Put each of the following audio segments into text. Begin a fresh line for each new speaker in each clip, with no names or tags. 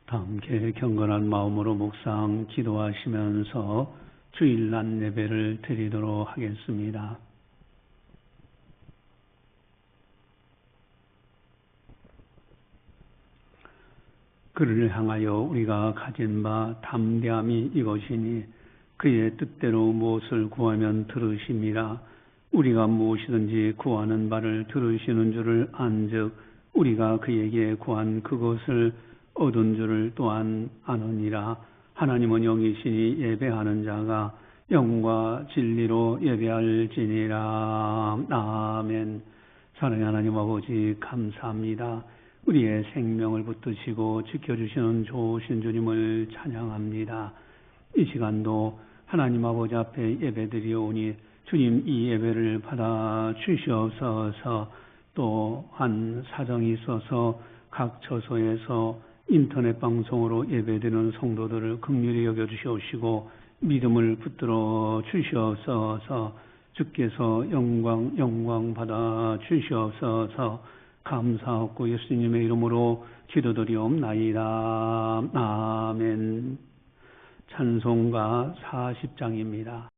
다 함께 경건한 마음으로 묵상 기도하시면서 주일날 예배를 드리도록 하겠습니다. 그를 향하여 우리가 가진 바 담대함이 이것이니 그의 뜻대로 무엇을 구하면 들으심이라. 우리가 무엇이든지 구하는 바를 들으시는 줄을 안즉 우리가 그에게 구한 그것을 얻은 줄을 또한 아느니라. 하나님은 영이시니 예배하는 자가 영과 진리로 예배할지니라. 아멘. 사랑의 하나님 아버지 감사합니다. 우리의 생명을 붙드시고 지켜주시는 좋으신 주님을 찬양합니다. 이 시간도 하나님 아버지 앞에 예배드리오니 주님 이 예배를 받아 주시옵소서. 또한 사정이 있어서 각 처소에서 인터넷 방송으로 예배드리는 성도들을 긍휼히 여겨주시옵시고 믿음을 붙들어 주시옵소서. 주께서 영광 받아 주시옵소서. 감사하고 예수님의 이름으로 기도드리옵나이다. 아멘. 찬송가 40장입니다.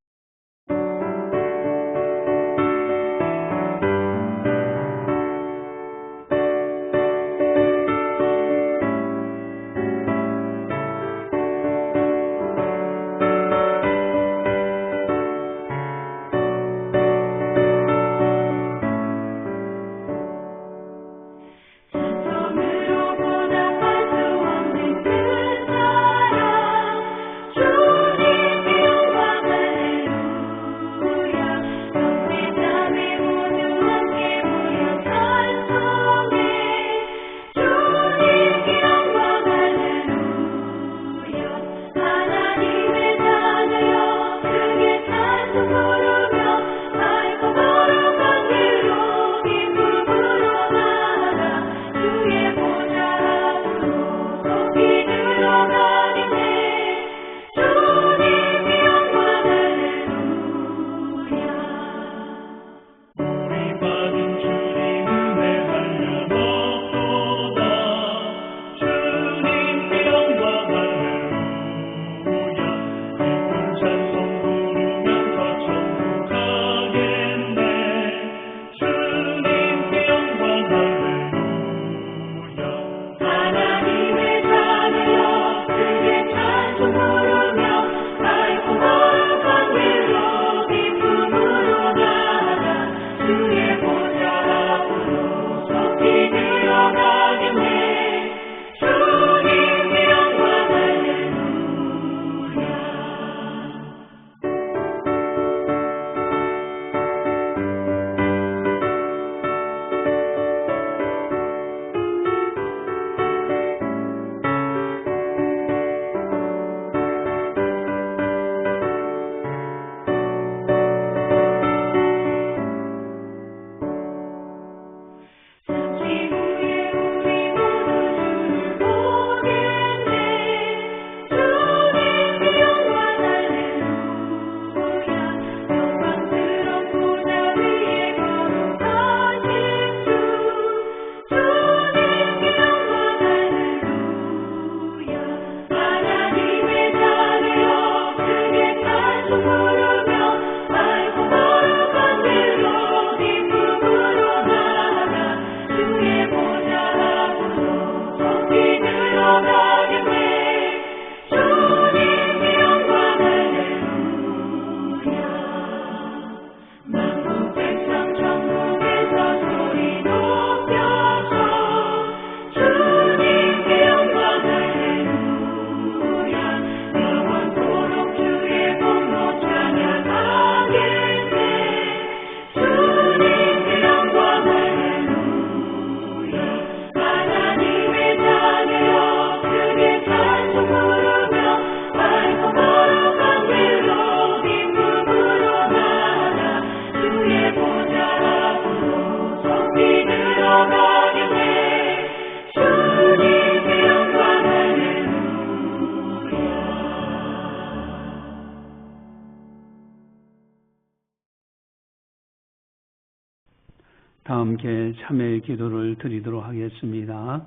다 함께 참회의 기도를 드리도록 하겠습니다.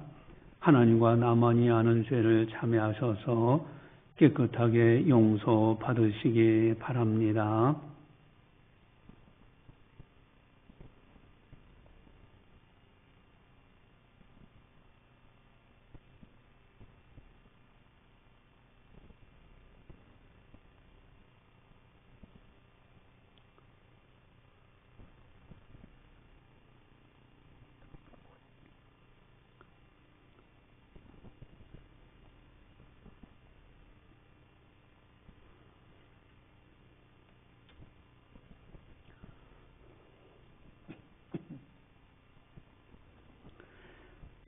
하나님과 나만이 아는 죄를 참여하셔서 깨끗하게 용서받으시기 바랍니다.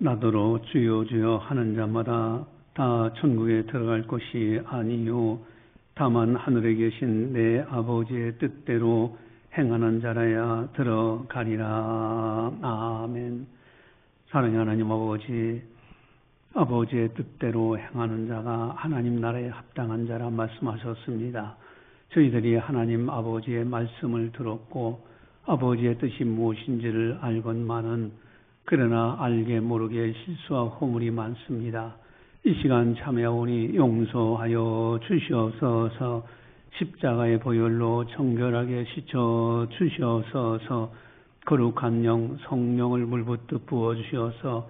나더러 주여 주여 하는 자마다 다 천국에 들어갈 것이 아니요 다만 하늘에 계신 내 아버지의 뜻대로 행하는 자라야 들어가리라. 아멘. 사랑의 하나님 아버지의 뜻대로 행하는 자가 하나님 나라에 합당한 자라 말씀하셨습니다. 저희들이 하나님 아버지의 말씀을 들었고 아버지의 뜻이 무엇인지를 알건만은 그러나 알게 모르게 실수와 허물이 많습니다. 이 시간 참여하오니 용서하여 주시옵소서. 십자가의 보혈로 정결하게 씻어 주시옵소서. 거룩한 영 성령을 물붓듯 부어주시어서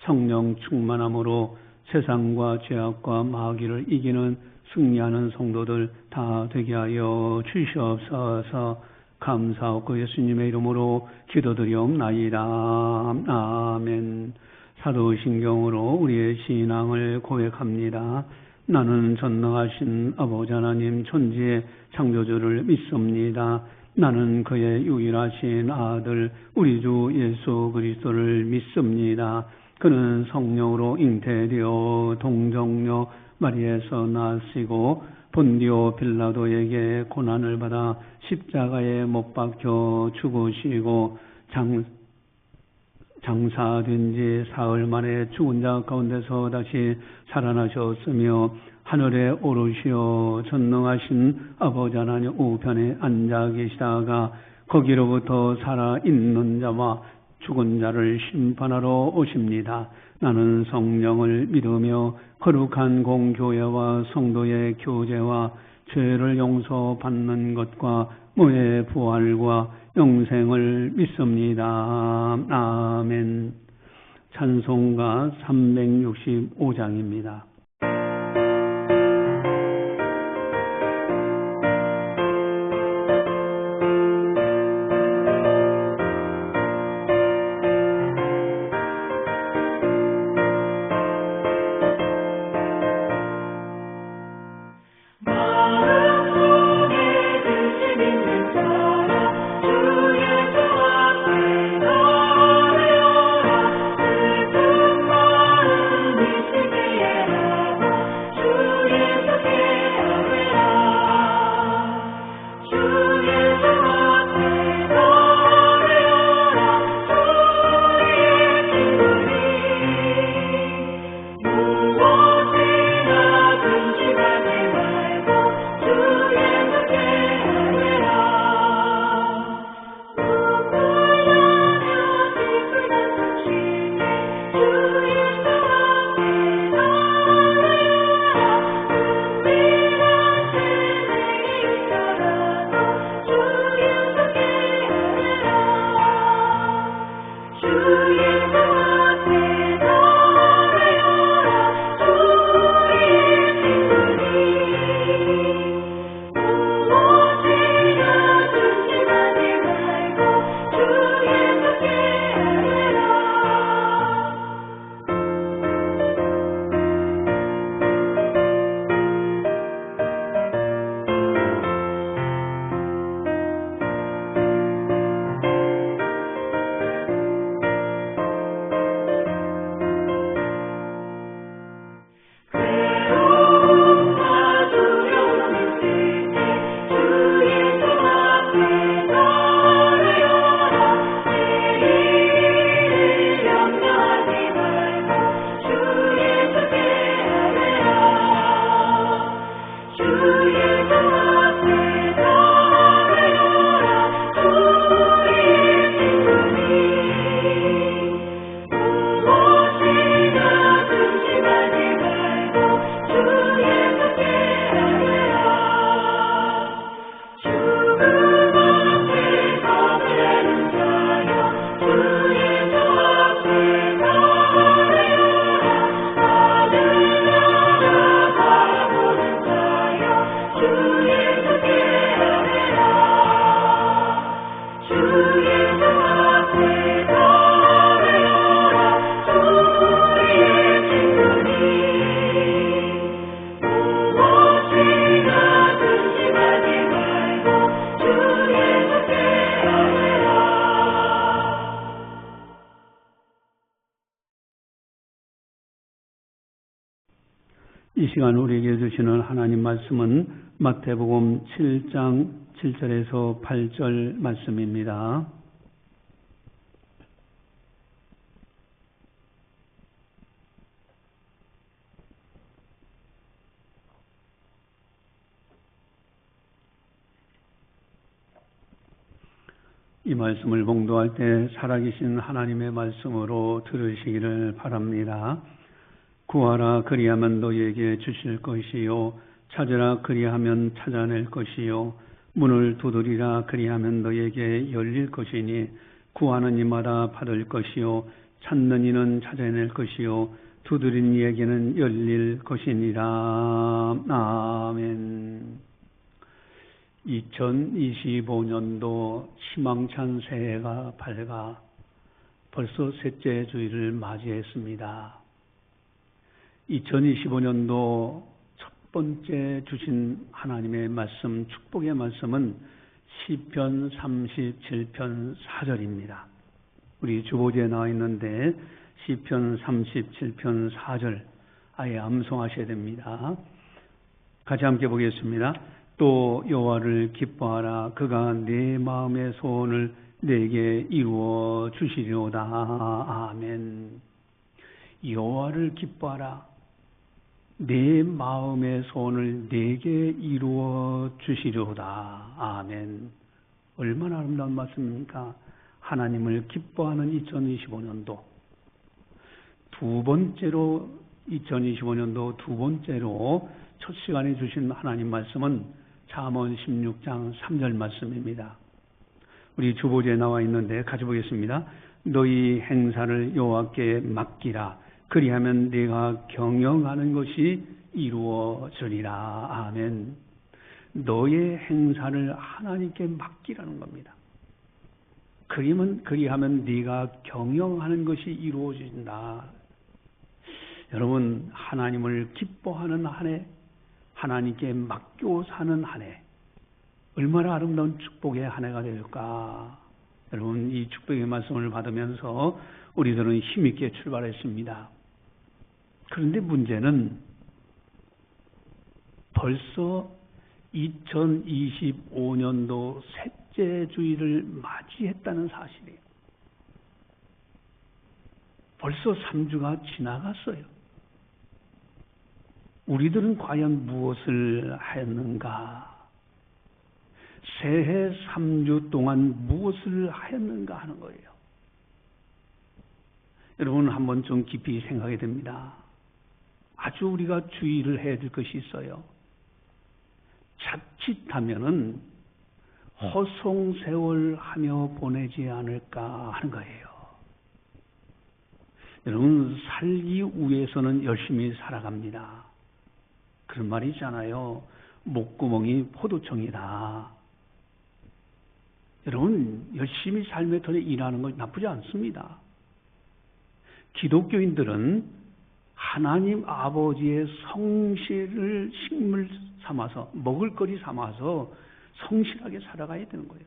성령 충만함으로 세상과 죄악과 마귀를 이기는 승리하는 성도들 다 되게 하여 주시옵소서. 감사하고 예수님의 이름으로 기도드리옵나이다. 아멘. 사도신경으로 우리의 신앙을 고백합니다. 나는 전능하신 아버지 하나님 존재의 창조주를 믿습니다. 나는 그의 유일하신 아들 우리 주 예수 그리스도를 믿습니다. 그는 성령으로 잉태되어 동정녀 마리에서 나시고 본디오 빌라도에게 고난을 받아 십자가에 못 박혀 죽으시고 장사된 지 사흘 만에 죽은 자 가운데서 다시 살아나셨으며 하늘에 오르시어 전능하신 아버지 하나님 우편에 앉아 계시다가 거기로부터 살아있는 자와 죽은 자를 심판하러 오십니다. 나는 성령을 믿으며 거룩한 공교회와 성도의 교제와 죄를 용서받는 것과 모의 부활과 영생을 믿습니다. 아멘. 찬송가 365장입니다.
슬픈 마음 있으게 해라.
이 시간 우리에게 주시는 하나님 말씀은 마태복음 7장 7절에서 8절 말씀입니다. 이 말씀을 봉독할 때 살아계신 하나님의 말씀으로 들으시기를 바랍니다. 구하라 그리하면 너희에게 주실 것이요 찾으라 그리하면 찾아낼 것이요 문을 두드리라 그리하면 너희에게 열릴 것이니 구하는 이마다 받을 것이요 찾는 이는 찾아낼 것이요 두드린 이에게는 열릴 것이니라. 아멘. 2025년도 희망찬 새해가 밝아 벌써 셋째 주일을 맞이했습니다. 2025년도 첫 번째 주신 하나님의 말씀, 축복의 말씀은 시편 37편 4절입니다. 우리 주보지에 나와 있는데 시편 37편 4절 아예 암송하셔야 됩니다. 같이 함께 보겠습니다. 또 여호와를 기뻐하라. 그가 내 마음의 소원을 내게 이루어 주시리로다. 아멘. 여호와를 기뻐하라. 내 마음의 소원을 내게 이루어 주시리로다. 아멘. 얼마나 아름다운 말씀입니까? 하나님을 기뻐하는 2025년도. 2025년도 두 번째로 첫 시간에 주신 하나님 말씀은 잠언 16장 3절 말씀입니다. 우리 주보지에 나와 있는데 같이 보겠습니다. 너희 행사를 여호와께 맡기라. 그리하면 네가 경영하는 것이 이루어지리라. 아멘. 너의 행사를 하나님께 맡기라는 겁니다. 그리하면 네가 경영하는 것이 이루어진다. 여러분, 하나님을 기뻐하는 한 해, 하나님께 맡겨 사는 한 해, 얼마나 아름다운 축복의 한 해가 될까. 여러분, 이 축복의 말씀을 받으면서 우리들은 힘있게 출발했습니다. 그런데 문제는 벌써 2025년도 셋째 주일을 맞이했다는 사실이에요. 벌써 3주가 지나갔어요. 우리들은 과연 무엇을 하였는가? 새해 3주 동안 무엇을 하였는가 하는 거예요. 여러분, 한번 좀 깊이 생각해야 됩니다. 아주 우리가 주의를 해야 될 것이 있어요. 자칫하면은 허송세월하며 보내지 않을까 하는 거예요. 여러분, 살기 위해서는 열심히 살아갑니다. 그런 말이 있잖아요. 목구멍이 포도청이다. 여러분, 열심히 삶의 터에 일하는 건 나쁘지 않습니다. 기독교인들은 하나님 아버지의 성실을 식물 삼아서, 먹을거리 삼아서 성실하게 살아가야 되는 거예요.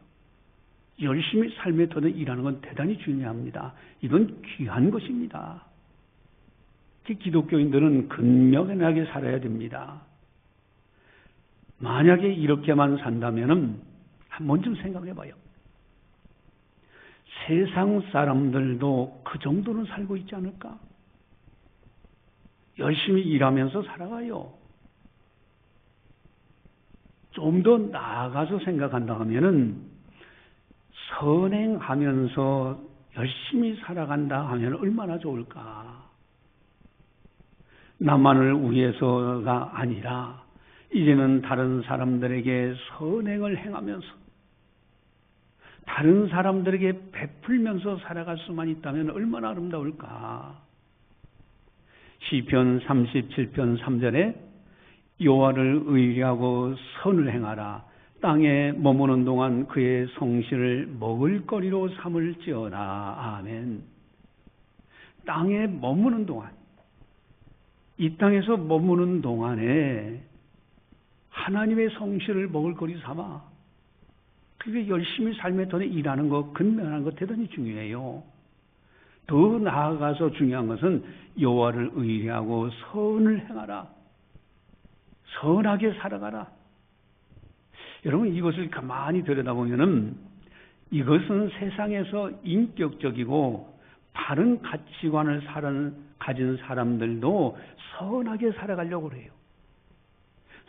열심히 삶의 터에 일하는 건 대단히 중요합니다. 이건 귀한 것입니다. 기독교인들은 근면하게 살아야 됩니다. 만약에 이렇게만 산다면 한번 좀 생각해 봐요. 세상 사람들도 그 정도는 살고 있지 않을까? 열심히 일하면서 살아가요. 좀 더 나아가서 생각한다 하면은 선행하면서 열심히 살아간다 하면 얼마나 좋을까? 나만을 위해서가 아니라 이제는 다른 사람들에게 선행을 행하면서 다른 사람들에게 베풀면서 살아갈 수만 있다면 얼마나 아름다울까? 시편 37편 3절에 여호와를 의뢰하고 선을 행하라. 땅에 머무는 동안 그의 성실을 먹을거리로 삼을지어다. 아멘. 땅에 머무는 동안, 이 땅에서 머무는 동안에 하나님의 성실을 먹을거리 삼아. 그게 열심히 삶의 터에 일하는 것, 근면하는 것 대단히 중요해요. 더 나아가서 중요한 것은 여호와를 의뢰하고 선을 행하라. 선하게 살아가라. 여러분, 이것을 가만히 들여다보면은 이것은 세상에서 인격적이고 바른 가치관을 가진 사람들도 선하게 살아가려고 해요.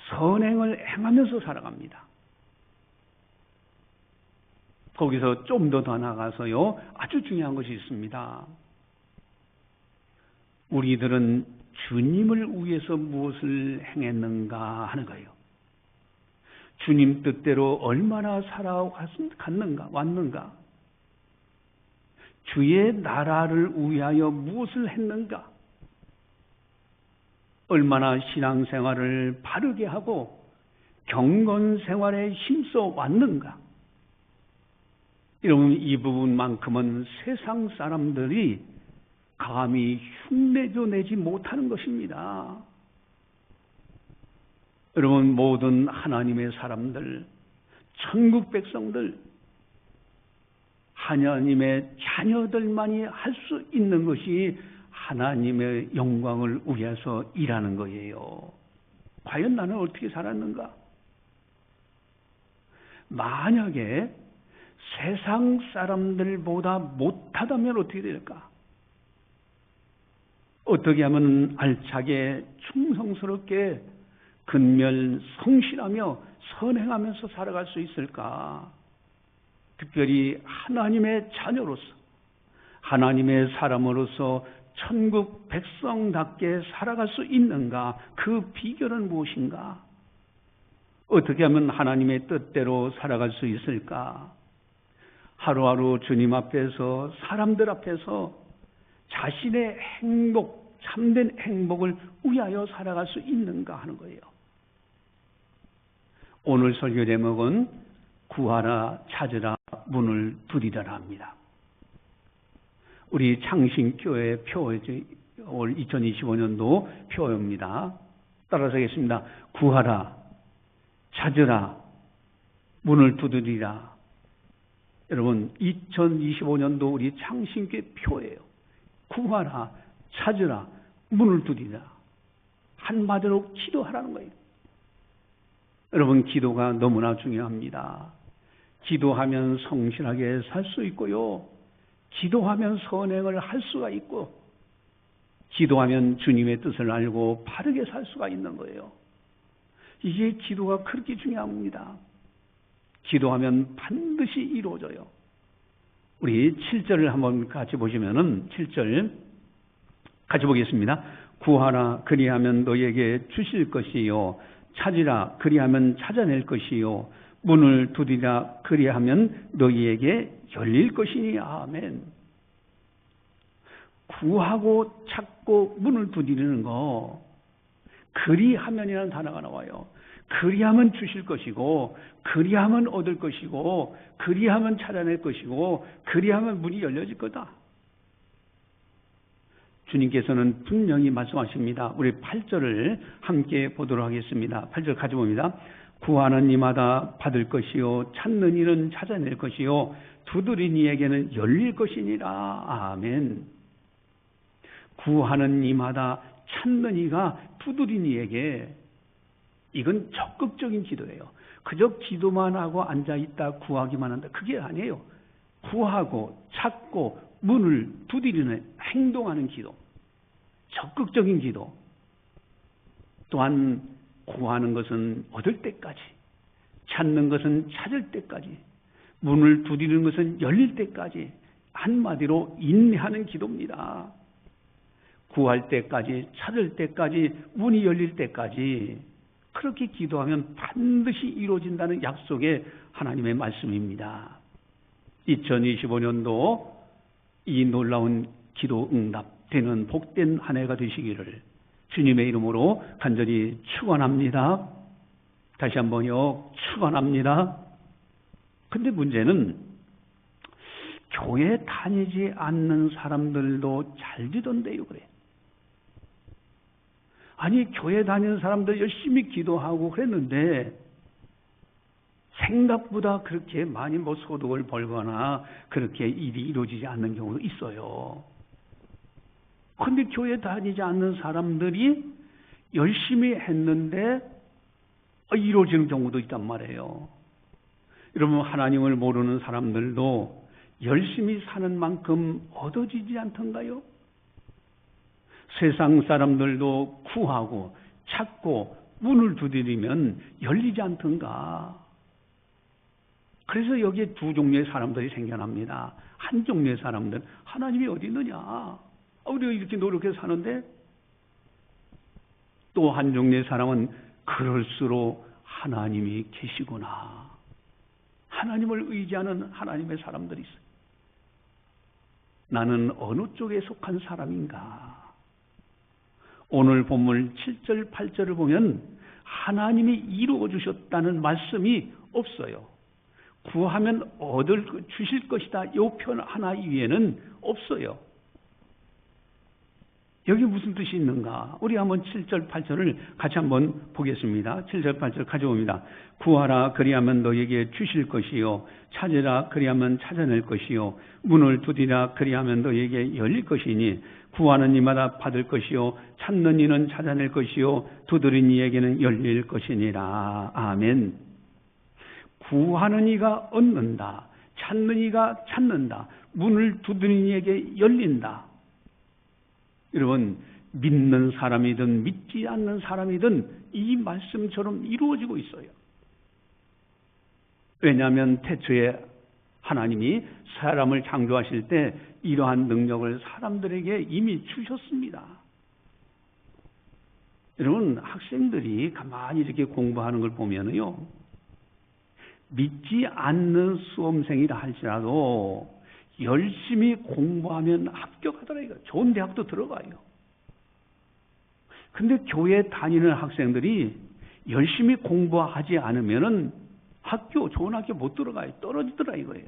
선행을 행하면서 살아갑니다. 거기서 좀 더 나가서요, 아주 중요한 것이 있습니다. 우리들은 주님을 위해서 무엇을 행했는가 하는 거예요. 주님 뜻대로 얼마나 왔는가? 주의 나라를 위하여 무엇을 했는가? 얼마나 신앙생활을 바르게 하고 경건생활에 힘써 왔는가? 여러분, 이 부분만큼은 세상 사람들이 감히 흉내도 내지 못하는 것입니다. 여러분, 모든 하나님의 사람들, 천국 백성들, 하나님의 자녀들만이 할 수 있는 것이 하나님의 영광을 위해서 일하는 거예요. 과연 나는 어떻게 살았는가? 만약에 세상 사람들보다 못하다면 어떻게 될까? 어떻게 하면 알차게 충성스럽게 근면 성실하며 선행하면서 살아갈 수 있을까? 특별히 하나님의 자녀로서, 하나님의 사람으로서 천국 백성답게 살아갈 수 있는가? 그 비결은 무엇인가? 어떻게 하면 하나님의 뜻대로 살아갈 수 있을까? 하루하루 주님 앞에서, 사람들 앞에서 자신의 행복, 참된 행복을 위하여 살아갈 수 있는가 하는 거예요. 오늘 설교 제목은 구하라, 찾으라, 문을 두드리라 합니다. 우리 창신교회 표, 올 2025년도 표입니다. 따라서 하겠습니다. 구하라, 찾으라, 문을 두드리라. 여러분, 2025년도 우리 창신교회 표예요. 구하라, 찾으라, 문을 두드리라. 한마디로 기도하라는 거예요. 여러분, 기도가 너무나 중요합니다. 기도하면 성실하게 살 수 있고요. 기도하면 선행을 할 수가 있고, 기도하면 주님의 뜻을 알고 바르게 살 수가 있는 거예요. 이게 기도가 그렇게 중요합니다. 기도하면 반드시 이루어져요. 우리 7절을 한번 같이 보시면은 7절 같이 보겠습니다. 구하라, 그리하면 너에게 주실 것이요. 찾으라, 그리하면 찾아낼 것이요. 문을 두드리라, 그리하면 너희에게 열릴 것이니. 아멘. 구하고 찾고 문을 두드리는 거, 그리하면이라는 단어가 나와요. 그리하면 주실 것이고, 그리하면 얻을 것이고, 그리하면 찾아낼 것이고, 그리하면 문이 열려질 거다. 주님께서는 분명히 말씀하십니다. 우리 8절을 함께 보도록 하겠습니다. 8절 같이 봅니다. 구하는 이마다 받을 것이요, 찾는 이는 찾아낼 것이요, 두드린 이에게는 열릴 것이니라. 아멘. 구하는 이마다 찾는 이가 두드린 이에게, 이건 적극적인 기도예요. 그저 기도만 하고 앉아있다 구하기만 한다, 그게 아니에요. 구하고 찾고 문을 두드리는, 행동하는 기도, 적극적인 기도. 또한 구하는 것은 얻을 때까지, 찾는 것은 찾을 때까지, 문을 두드리는 것은 열릴 때까지, 한마디로 인내하는 기도입니다. 구할 때까지, 찾을 때까지, 문이 열릴 때까지 그렇게 기도하면 반드시 이루어진다는 약속의 하나님의 말씀입니다. 2025년도 이 놀라운 기도 응답되는 복된 한 해가 되시기를 주님의 이름으로 간절히 축원합니다. 다시 한번요, 축원합니다. 근데 문제는 교회 다니지 않는 사람들도 잘 되던데요, 그래. 아니, 교회 다니는 사람들 열심히 기도하고 그랬는데 생각보다 그렇게 많이 소득을 벌거나 그렇게 일이 이루어지지 않는 경우도 있어요. 그런데 교회 다니지 않는 사람들이 열심히 했는데 이루어지는 경우도 있단 말이에요. 여러분, 하나님을 모르는 사람들도 열심히 사는 만큼 얻어지지 않던가요? 세상 사람들도 구하고 찾고 문을 두드리면 열리지 않던가? 그래서 여기에 두 종류의 사람들이 생겨납니다. 한 종류의 사람들, 하나님이 어디 있느냐? 우리가 이렇게 노력해서 사는데. 또 한 종류의 사람은 그럴수록 하나님이 계시구나. 하나님을 의지하는 하나님의 사람들이 있어요. 나는 어느 쪽에 속한 사람인가? 오늘 본문 7절, 8절을 보면 하나님이 이루어 주셨다는 말씀이 없어요. 구하면 주실 것이다. 이 표현 하나 이외에는 없어요. 여기 무슨 뜻이 있는가? 우리 한번 7절, 8절을 같이 한번 보겠습니다. 7절, 8절 가져옵니다. 구하라 그리하면 너에게 주실 것이요. 찾으라 그리하면 찾아낼 것이요. 문을 두드리라 그리하면 너에게 열릴 것이니 구하는 이마다 받을 것이요. 찾는 이는 찾아낼 것이요. 두드린 이에게는 열릴 것이니라. 아멘. 구하는 이가 얻는다. 찾는 이가 찾는다. 문을 두드린 이에게 열린다. 여러분, 믿는 사람이든 믿지 않는 사람이든 이 말씀처럼 이루어지고 있어요. 왜냐하면 태초에 하나님이 사람을 창조하실 때 이러한 능력을 사람들에게 이미 주셨습니다. 여러분, 학생들이 가만히 이렇게 공부하는 걸 보면요, 믿지 않는 수험생이라 할지라도 열심히 공부하면 합격하더라고요. 좋은 대학도 들어가요. 근데 교회 다니는 학생들이 열심히 공부하지 않으면은 좋은 학교 못 들어가요. 떨어지더라 이거예요.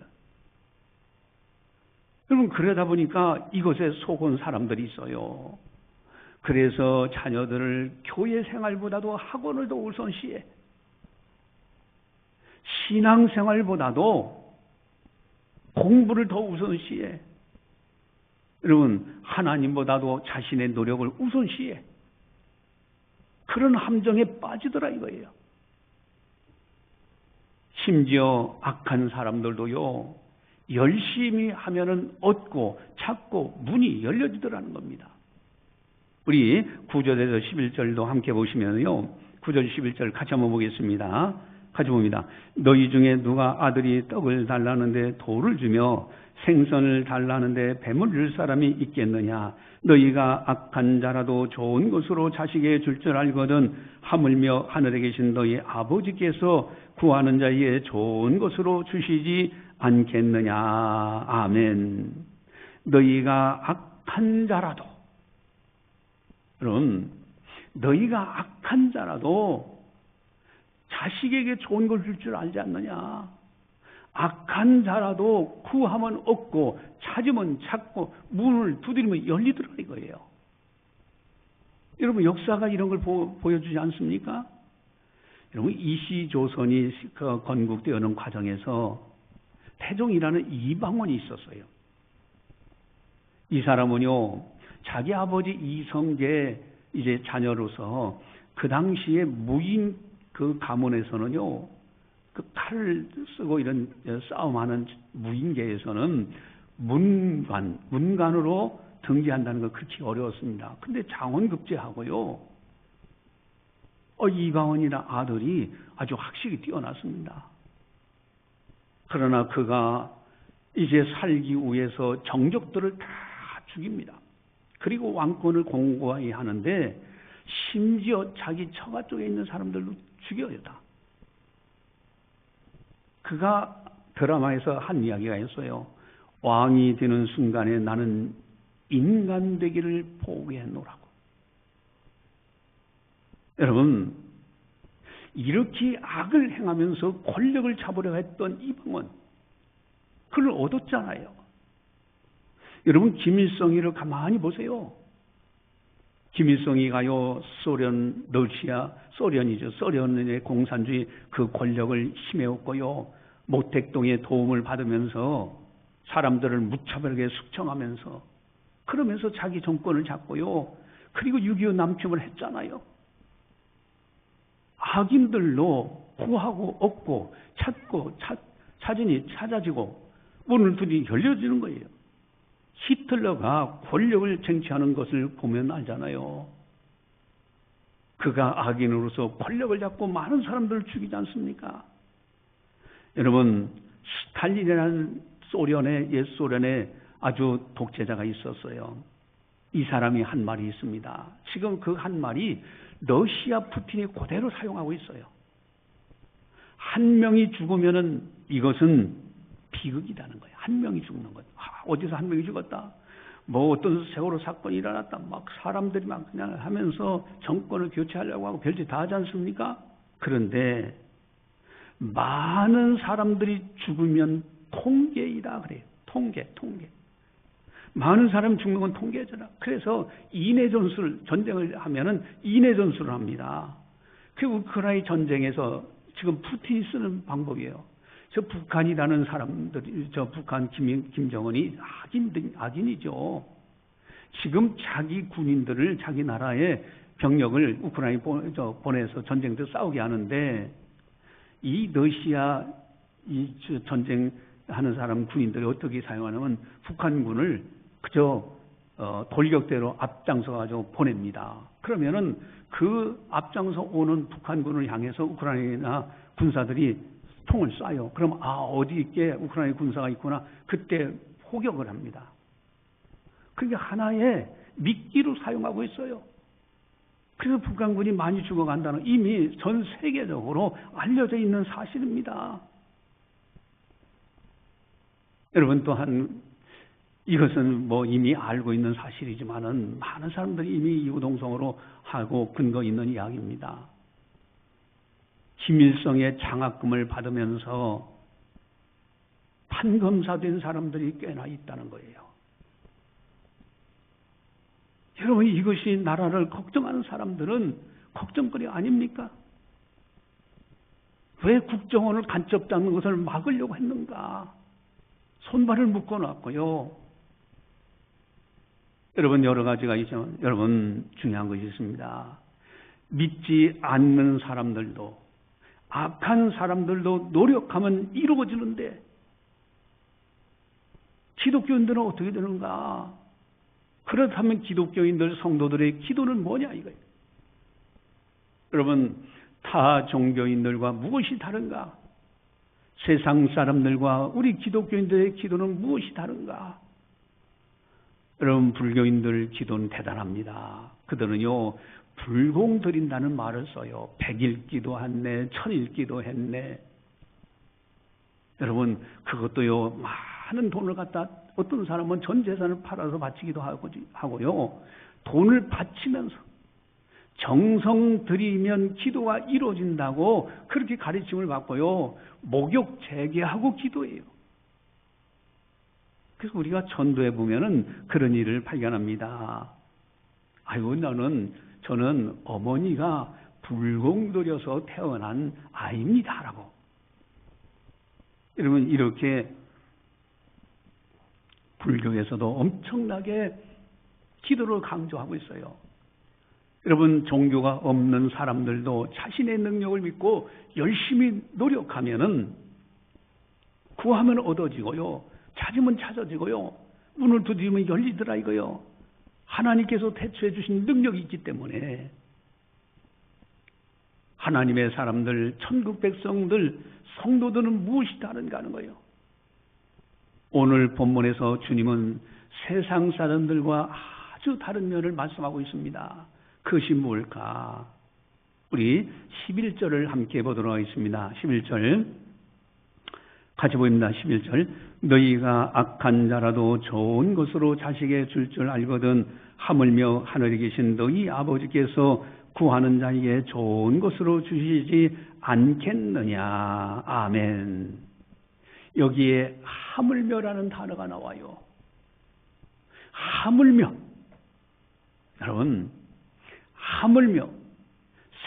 여러분, 그러다 보니까 이것에 속은 사람들이 있어요. 그래서 자녀들을 교회 생활보다도 학원을 더 우선시해. 신앙생활보다도 공부를 더 우선시해. 여러분, 하나님보다도 자신의 노력을 우선시해. 그런 함정에 빠지더라 이거예요. 심지어 악한 사람들도요, 열심히 하면은 얻고 찾고 문이 열려지더라는 겁니다. 우리 9절에서 11절도 함께 보시면요, 9절 11절 같이 한번 보겠습니다. 같이 봅니다. 너희 중에 누가 아들이 떡을 달라는데 돌을 주며 생선을 달라는데 뱀을 줄 사람이 있겠느냐? 너희가 악한 자라도 좋은 것으로 자식에게 줄 줄 알거든 하물며 하늘에 계신 너희 아버지께서 구하는 자에게 좋은 것으로 주시지 않겠느냐? 아멘. 너희가 악한 자라도, 여러분, 너희가 악한 자라도 자식에게 좋은 걸 줄 줄 알지 않느냐? 악한 자라도 구하면 얻고 찾으면 찾고 문을 두드리면 열리더라 이거예요. 여러분, 역사가 이런 걸 보여주지 않습니까? 여러분, 이시조선이 건국되어오는 과정에서 태종이라는 이방원이 있었어요. 이 사람은요, 자기 아버지 이성계의 이제 자녀로서 그 당시에 무인 그 가문에서는요, 그 칼을 쓰고 이런 싸움하는 무인계에서는 문관으로 등재한다는 거 그렇게 어려웠습니다. 근데 장원급제하고요, 이방원이나 아들이 아주 학식이 뛰어났습니다. 그러나 그가 이제 살기 위해서 정족들을 다 죽입니다. 그리고 왕권을 공고히 하는데 심지어 자기 처가 쪽에 있는 사람들도 죽여요 다. 그가 드라마에서 한 이야기가 있어요. 왕이 되는 순간에 나는 인간 되기를 포기했노라고. 여러분, 이렇게 악을 행하면서 권력을 잡으려 했던 이방원, 그걸 얻었잖아요. 여러분, 김일성이를 가만히 보세요. 김일성이가요, 소련의 공산주의 그 권력을 힘에었고요, 모택동의 도움을 받으면서 사람들을 무차별하게 숙청하면서, 그러면서 자기 정권을 잡고요, 그리고 6.25 남침을 했잖아요. 악인들로 구하고 얻고 찾으니 찾아지고 문을 두니 열려지는 거예요. 히틀러가 권력을 쟁취하는 것을 보면 알잖아요. 그가 악인으로서 권력을 잡고 많은 사람들을 죽이지 않습니까? 여러분, 스탈린이라는 옛 소련의 아주 독재자가 있었어요. 이 사람이 한 말이 있습니다. 지금 그 한 말이 러시아 푸틴이 그대로 사용하고 있어요. 한 명이 죽으면은 이것은 비극이라는 거예요. 한 명이 죽는 거예요. 어디서 한 명이 죽었다. 뭐 어떤 세월호 사건이 일어났다. 막 사람들이 막 그냥 하면서 정권을 교체하려고 하고 별짓 다 하지 않습니까? 그런데 많은 사람들이 죽으면 통계이다 그래요. 통계. 많은 사람이 죽는 건 통계잖아. 그래서 전쟁을 하면은 인해 전술을 합니다. 그 우크라이나 전쟁에서 지금 푸틴이 쓰는 방법이에요. 저 북한이라는 사람들이, 저 북한 김정은이 악인이죠. 지금 자기 군인들을 자기 나라의 병력을 우크라이나에 보내서 전쟁도 싸우게 하는데, 이 러시아 전쟁하는 사람 군인들이 어떻게 사용하냐면 북한군을 그저 돌격대로 앞장서가지고 보냅니다. 그러면은 그 앞장서 오는 북한군을 향해서 우크라이나 군사들이 총을 쏴요. 그럼 어디 있게 우크라이나 군사가 있구나. 그때 포격을 합니다. 그게 하나의 미끼로 사용하고 있어요. 그래서 북한군이 많이 죽어간다는 이미 전 세계적으로 알려져 있는 사실입니다. 여러분, 또한 이것은 뭐 이미 알고 있는 사실이지만은 많은 사람들이 이미 이구동성으로 하고 근거 있는 이야기입니다. 김일성의 장학금을 받으면서 판검사된 사람들이 꽤나 있다는 거예요. 여러분, 이것이 나라를 걱정하는 사람들은 걱정거리 아닙니까? 왜 국정원을 간첩 잡는 것을 막으려고 했는가? 손발을 묶어놨고요. 여러분, 여러 가지가 있지만 여러분, 중요한 것이 있습니다. 믿지 않는 사람들도, 악한 사람들도 노력하면 이루어지는데 기독교인들은 어떻게 되는가? 그렇다면 기독교인들 성도들의 기도는 뭐냐 이거예요. 여러분, 타 종교인들과 무엇이 다른가? 세상 사람들과 우리 기독교인들의 기도는 무엇이 다른가? 여러분, 불교인들 기도는 대단합니다. 그들은요, 불공 드린다는 말을 써요. 100일 기도했네, 1000일 기도했네. 여러분, 그것도요, 많은 돈을 갖다, 어떤 사람은 전 재산을 팔아서 바치기도 하고요, 돈을 바치면서 정성 들이면 기도가 이루어진다고 그렇게 가르침을 받고요, 목욕 재개하고 기도해요. 그래서 우리가 전도해 보면은 그런 일을 발견합니다. 아이고, 저는 어머니가 불공 들여서 태어난 아이입니다라고. 여러분, 이렇게 불교에서도 엄청나게 기도를 강조하고 있어요. 여러분, 종교가 없는 사람들도 자신의 능력을 믿고 열심히 노력하면은 구하면 얻어지고요, 찾으면 찾아지고요, 문을 두드리면 열리더라 이거요. 하나님께서 대처해 주신 능력이 있기 때문에 하나님의 사람들, 천국 백성들, 성도들은 무엇이 다른가 하는 거예요. 오늘 본문에서 주님은 세상 사람들과 아주 다른 면을 말씀하고 있습니다. 그것이 뭘까? 우리 11절을 함께 보도록 하겠습니다. 11절 같이 보입니다. 11절. 너희가 악한 자라도 좋은 것으로 자식에게 줄 줄 알거든 하물며 하늘에 계신 너희 아버지께서 구하는 자에게 좋은 것으로 주시지 않겠느냐. 아멘. 여기에 하물며라는 단어가 나와요. 하물며. 여러분, 하물며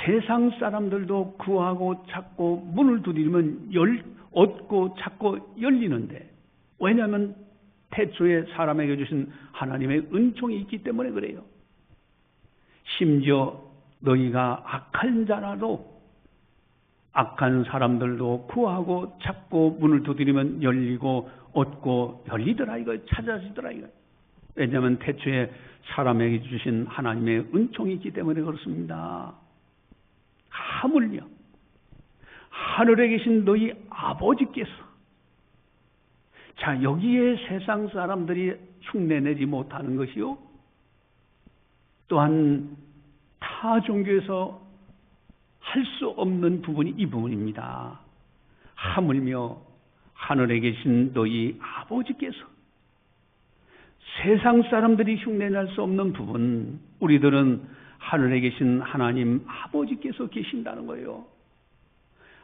세상 사람들도 구하고 찾고 문을 두드리면 얻고 찾고 열리는데, 왜냐하면 태초에 사람에게 주신 하나님의 은총이 있기 때문에 그래요. 심지어 너희가 악한 자라도 악한 사람들도 구하고 찾고 문을 두드리면 열리고 얻고 열리더라 이거 찾아지더라 이거. 왜냐하면 태초에 사람에게 주신 하나님의 은총이 있기 때문에 그렇습니다. 하물며 하늘에 계신 너희 아버지께서, 자, 여기에 세상 사람들이 흉내내지 못하는 것이요, 또한 타 종교에서 할 수 없는 부분이 이 부분입니다. 하물며 하늘에 계신 너희 아버지께서, 세상 사람들이 흉내낼 수 없는 부분, 우리들은 하늘에 계신 하나님 아버지께서 계신다는 거예요.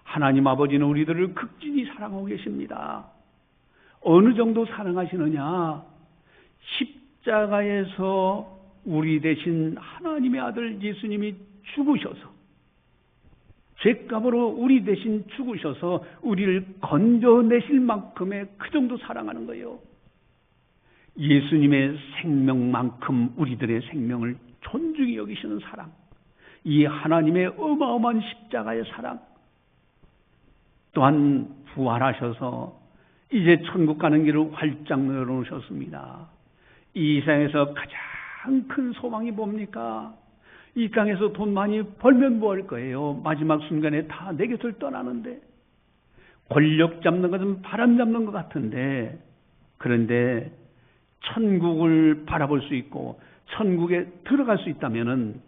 하나님 아버지는 우리들을 극진히 사랑하고 계십니다. 어느 정도 사랑하시느냐? 십자가에서 우리 대신 하나님의 아들 예수님이 죽으셔서, 죄값으로 우리 대신 죽으셔서 우리를 건져내실 만큼의 그 정도 사랑하는 거예요. 예수님의 생명만큼 우리들의 생명을 존중히 여기시는 사랑, 이 하나님의 어마어마한 십자가의 사랑, 또한 부활하셔서 이제 천국 가는 길을 활짝 열어놓으셨습니다. 이 세상에서 가장 큰 소망이 뭡니까? 이 땅에서 돈 많이 벌면 뭐 할 거예요? 마지막 순간에 다 내 곁을 떠나는데, 권력 잡는 것은 바람 잡는 것 같은데, 그런데 천국을 바라볼 수 있고 천국에 들어갈 수 있다면은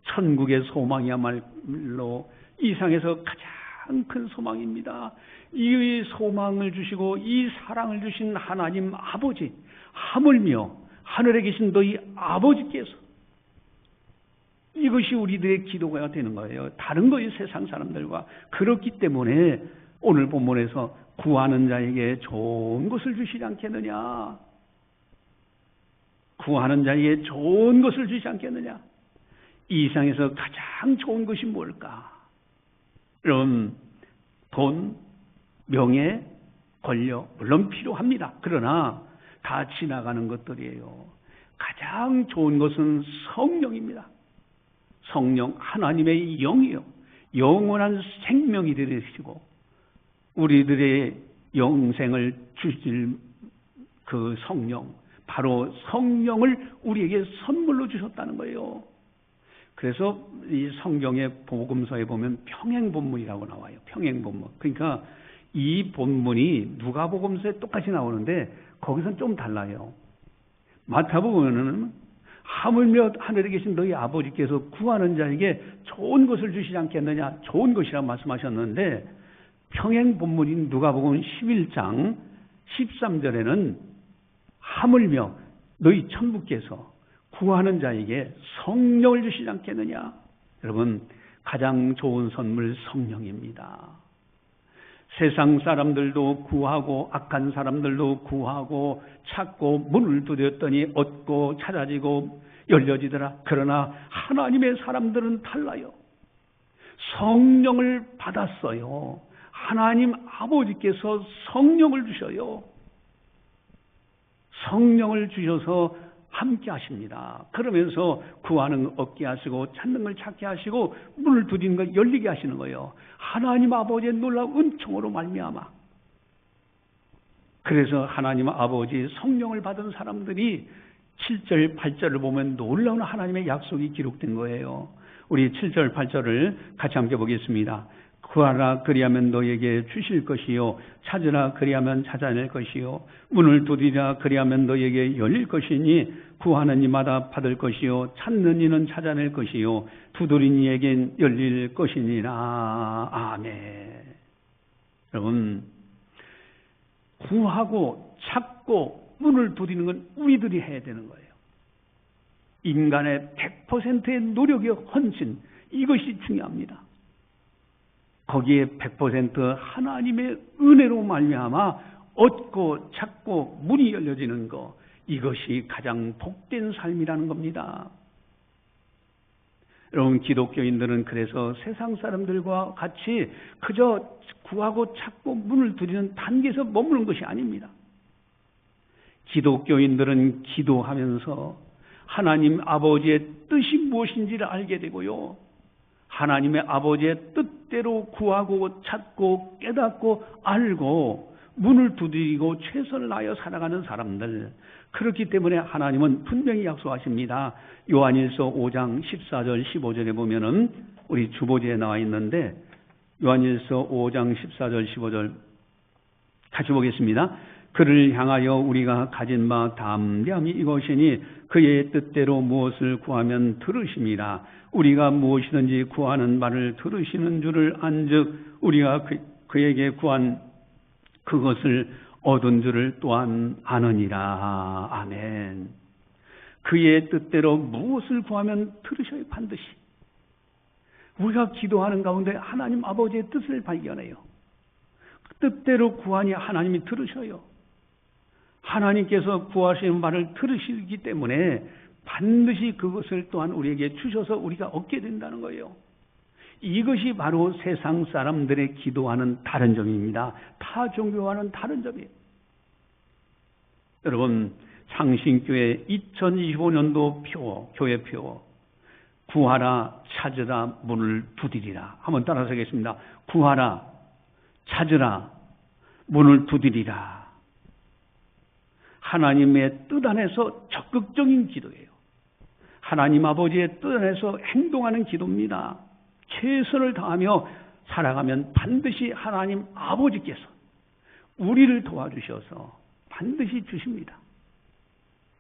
천국의 소망이야말로 이 세상에서 가장 큰 소망입니다. 이 소망을 주시고 이 사랑을 주신 하나님 아버지, 하물며 하늘에 계신 너희 아버지께서, 이것이 우리들의 기도가 되는 거예요. 다른 거예요, 세상 사람들과. 그렇기 때문에 오늘 본문에서 구하는 자에게 좋은 것을 주시지 않겠느냐? 구하는 자에게 좋은 것을 주시지 않겠느냐? 이 세상에서 가장 좋은 것이 뭘까? 여러분, 돈, 명예, 권력 물론 필요합니다. 그러나 다 지나가는 것들이에요. 가장 좋은 것은 성령입니다. 성령, 하나님의 영이요, 영원한 생명이 되시고 우리들의 영생을 주실 그 성령, 바로 성령을 우리에게 선물로 주셨다는 거예요. 그래서 이 성경의 복음서에 보면 평행본문이라고 나와요. 평행본문. 그러니까 이 본문이 누가복음서에 똑같이 나오는데 거기서는 좀 달라요. 마태복음에는 하물며 하늘에 계신 너희 아버지께서 구하는 자에게 좋은 것을 주시지 않겠느냐, 좋은 것이라 말씀하셨는데, 평행본문인 누가복음 11장 13절에는 하물며 너희 천부께서 구하는 자에게 성령을 주시지 않겠느냐. 여러분, 가장 좋은 선물 성령입니다. 세상 사람들도 구하고 악한 사람들도 구하고 찾고 문을 두드렸더니 얻고 찾아지고 열려지더라. 그러나 하나님의 사람들은 달라요. 성령을 받았어요. 하나님 아버지께서 성령을 주셔요. 성령을 주셔서 함께 하십니다. 그러면서 구하는 걸 얻게 하시고 찾는 걸 찾게 하시고 문을 두드리는 걸 열리게 하시는 거예요. 하나님 아버지의 놀라운 은총으로 말미암아. 그래서 하나님 아버지 성령을 받은 사람들이 7절 8절을 보면 놀라운 하나님의 약속이 기록된 거예요. 우리 7절 8절을 같이 함께 보겠습니다. 구하라 그리하면 너에게 주실 것이요, 찾으라 그리하면 찾아낼 것이요, 문을 두드리라 그리하면 너에게 열릴 것이니 구하는 이마다 받을 것이요, 찾는 이는 찾아낼 것이요, 두드린 이에겐 열릴 것이니라. 아멘. 여러분, 구하고 찾고 문을 두드리는 건 우리들이 해야 되는 거예요. 인간의 100%의 노력의 헌신, 이것이 중요합니다. 거기에 100% 하나님의 은혜로 말미암아 얻고 찾고 문이 열려지는 것, 이것이 가장 복된 삶이라는 겁니다. 여러분, 기독교인들은 그래서 세상 사람들과 같이 그저 구하고 찾고 문을 두드리는 단계에서 머무는 것이 아닙니다. 기독교인들은 기도하면서 하나님 아버지의 뜻이 무엇인지를 알게 되고요, 하나님의 아버지의 뜻 뜻대로 구하고 찾고 깨닫고 알고 문을 두드리고 최선을 다하여 살아가는 사람들, 그렇기 때문에 하나님은 분명히 약속하십니다. 요한일서 5장 14절 15절에 보면은 우리 주보지에 나와 있는데, 요한일서 5장 14절 15절 같이 보겠습니다. 그를 향하여 우리가 가진 바 담대함이 이것이니 그의 뜻대로 무엇을 구하면 들으심이라. 우리가 무엇이든지 구하는 말을 들으시는 줄을 안즉 우리가 그에게 구한 그것을 얻은 줄을 또한 아느니라. 아멘. 그의 뜻대로 무엇을 구하면 들으셔요. 반드시. 우리가 기도하는 가운데 하나님 아버지의 뜻을 발견해요. 뜻대로 구하니 하나님이 들으셔요. 하나님께서 구하시는 말을 들으시기 때문에 반드시 그것을 또한 우리에게 주셔서 우리가 얻게 된다는 거예요. 이것이 바로 세상 사람들의 기도하는 다른 점입니다. 타 종교와는 다른 점이에요. 여러분, 창신교회 2025년도 표, 교회표, 구하라, 찾으라, 문을 두드리라. 한번 따라서 하겠습니다. 구하라, 찾으라, 문을 두드리라. 하나님의 뜻 안에서 적극적인 기도예요. 하나님 아버지의 뜻 안에서 행동하는 기도입니다. 최선을 다하며 살아가면 반드시 하나님 아버지께서 우리를 도와주셔서 반드시 주십니다.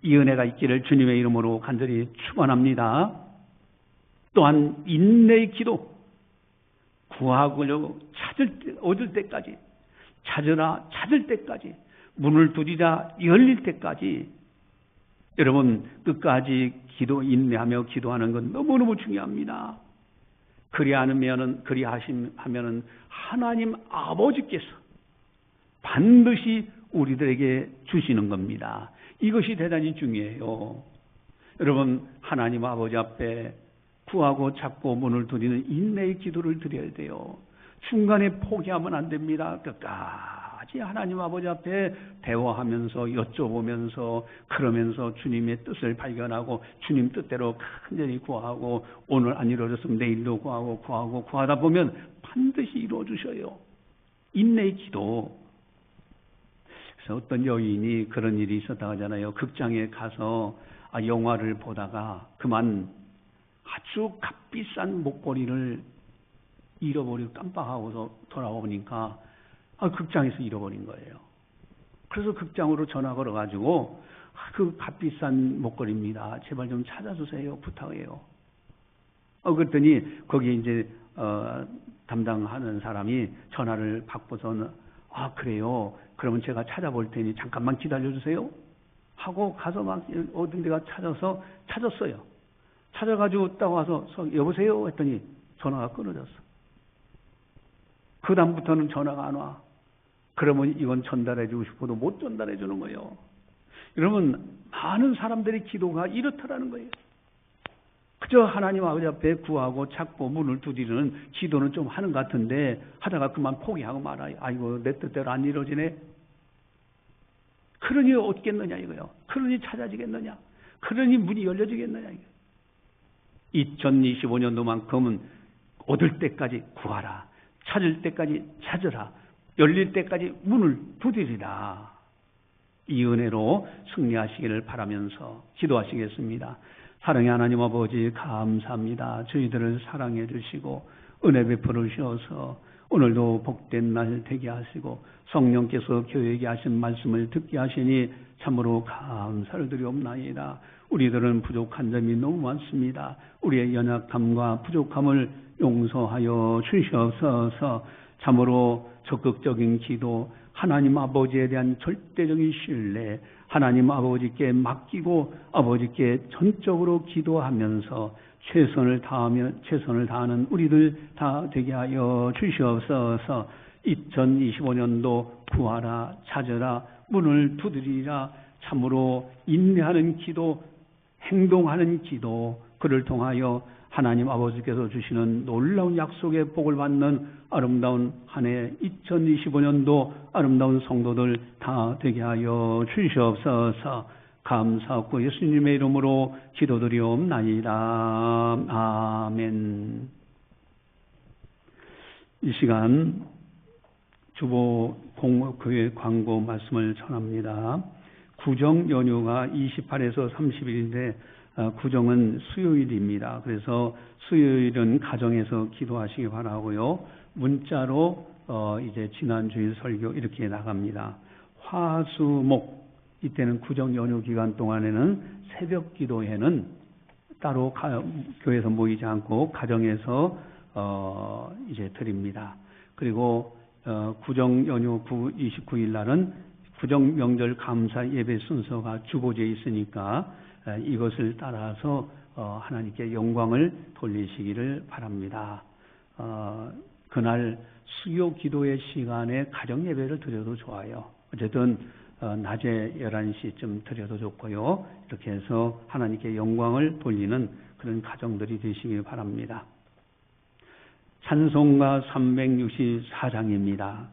이 은혜가 있기를 주님의 이름으로 간절히 축원합니다. 또한 인내의 기도, 구하고 얻을 때까지, 찾을 때까지, 문을 두드리자 열릴 때까지, 여러분 끝까지 인내하며 기도하는 건 너무너무 중요합니다. 그리하면은 하나님 아버지께서 반드시 우리들에게 주시는 겁니다. 이것이 대단히 중요해요. 여러분, 하나님 아버지 앞에 구하고 찾고 문을 두드리는 인내의 기도를 드려야 돼요. 중간에 포기하면 안 됩니다. 끝까지 하나님 아버지 앞에 대화하면서 여쭤보면서 그러면서 주님의 뜻을 발견하고 주님 뜻대로 간절히 구하고 오늘 안 이루어졌으면 내일도 구하다 보면 반드시 이루어주셔요. 인내의 기도. 그래서 어떤 여인이 그런 일이 있었다고 하잖아요. 극장에 가서 영화를 보다가 그만 아주 값비싼 목걸이를 잃어버리고 깜빡하고서 돌아오니까 극장에서 잃어버린 거예요. 그래서 극장으로 전화 걸어가지고 그 값비싼 목걸이입니다. 제발 좀 찾아주세요. 부탁해요. 그랬더니 거기에 이제 담당하는 사람이 전화를 받고서는 그래요. 그러면 제가 찾아볼 테니 잠깐만 기다려주세요. 하고 가서 막 어떤 데가 찾았어요. 찾아가지고 딱 와서 여보세요 했더니 전화가 끊어졌어. 그 다음부터는 전화가 안 와. 그러면 이건 전달해주고 싶어도 못 전달해주는 거예요. 여러분, 많은 사람들의 기도가 이렇다라는 거예요. 그저 하나님 아버지 앞에 구하고 찾고 문을 두드리는 기도는 좀 하는 것 같은데 하다가 그만 포기하고 말아요. 아이고 내 뜻대로 안 이루어지네. 그러니 얻겠느냐 이거요. 그러니 찾아지겠느냐. 그러니 문이 열려지겠느냐 이거. 2025년도만큼은 얻을 때까지 구하라. 찾을 때까지 찾으라. 열릴 때까지 문을 두드리라. 이 은혜로 승리하시기를 바라면서 기도하시겠습니다. 사랑의 하나님 아버지 감사합니다. 저희들을 사랑해 주시고 은혜 베풀어 주셔서 오늘도 복된 날 되게 하시고 성령께서 교회에게 하신 말씀을 듣게 하시니 참으로 감사를 드리옵나이다. 우리들은 부족한 점이 너무 많습니다. 우리의 연약함과 부족함을 용서하여 주시옵소서. 참으로 적극적인 기도, 하나님 아버지에 대한 절대적인 신뢰, 하나님 아버지께 맡기고 아버지께 전적으로 기도하면서 최선을 다하는 우리들 다 되게 하여 주시옵소서. 2025년도 구하라, 찾으라, 문을 두드리라. 참으로 인내하는 기도, 행동하는 기도, 그를 통하여 하나님 아버지께서 주시는 놀라운 약속의 복을 받는 아름다운 한 해 2025년도 아름다운 성도들 다 되게 하여 주시옵소서. 감사하고 예수님의 이름으로 기도드리옵나이다. 아멘. 이 시간 주보교회 광고 말씀을 전합니다. 구정 연휴가 28에서 30일인데 구정은 수요일입니다. 그래서 수요일은 가정에서 기도하시기 바라고요. 문자로 이제 지난주일 설교 이렇게 나갑니다. 화수목 이때는 구정 연휴 기간 동안에는 새벽 기도회는 따로 교회에서 모이지 않고 가정에서 이제 드립니다. 그리고 구정 연휴 29일 날은 구정 명절 감사 예배 순서가 주보제에 있으니까 이것을 따라서 하나님께 영광을 돌리시기를 바랍니다. 그날 수요 기도의 시간에 가정 예배를 드려도 좋아요. 어쨌든 낮에 11시쯤 드려도 좋고요. 이렇게 해서 하나님께 영광을 돌리는 그런 가정들이 되시길 바랍니다. 찬송가 364장입니다.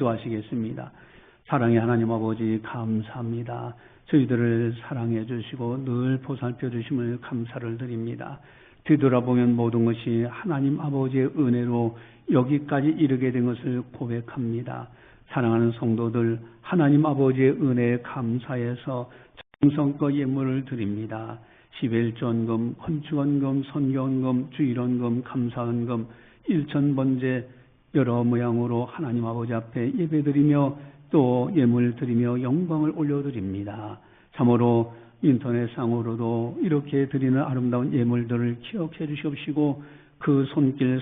기도하시겠습니다. 사랑의 하나님 아버지 감사합니다. 저희들을 사랑해 주시고 늘 보살펴 주심을 감사를 드립니다. 뒤돌아보면 모든 것이 하나님 아버지의 은혜로 여기까지 이르게 된 것을 고백합니다. 사랑하는 성도들, 하나님 아버지의 은혜에 감사해서 성과 예물을 드립니다. 십일전금, 건축원금, 선교원금, 주일원금, 감사원금, 일천번제 여러 모양으로 하나님 아버지 앞에 예배드리며 또 예물 드리며 영광을 올려드립니다. 참으로 인터넷상으로도 이렇게 드리는 아름다운 예물들을 기억해 주시옵시고 그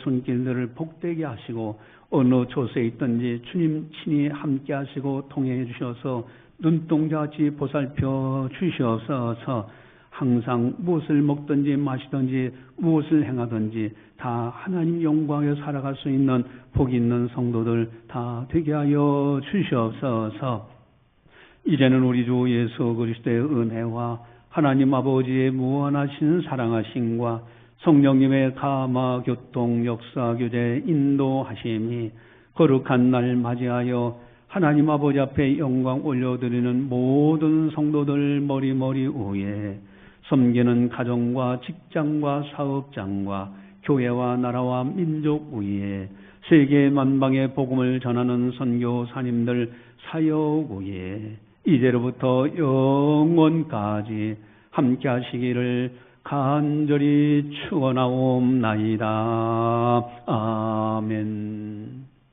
손길들을 복되게 하시고 어느 곳에 있든지 주님 친히 함께 하시고 통행해 주셔서 눈동자같이 보살펴 주시옵소서. 항상 무엇을 먹든지 마시든지 무엇을 행하든지 다 하나님 영광에 살아갈 수 있는 복 있는 성도들 다 되게 하여 주시옵소서. 이제는 우리 주 예수 그리스도의 은혜와 하나님 아버지의 무한하신 사랑하심과 성령님의 감화 교통 역사 교제 인도하심이 거룩한 날 맞이하여 하나님 아버지 앞에 영광 올려드리는 모든 성도들 머리 위에 섬기는 가정과 직장과 사업장과 교회와 나라와 민족 위에 세계 만방의 복음을 전하는 선교사님들 사역 위에 이제로부터 영원까지 함께 하시기를 간절히 축원하옵나이다.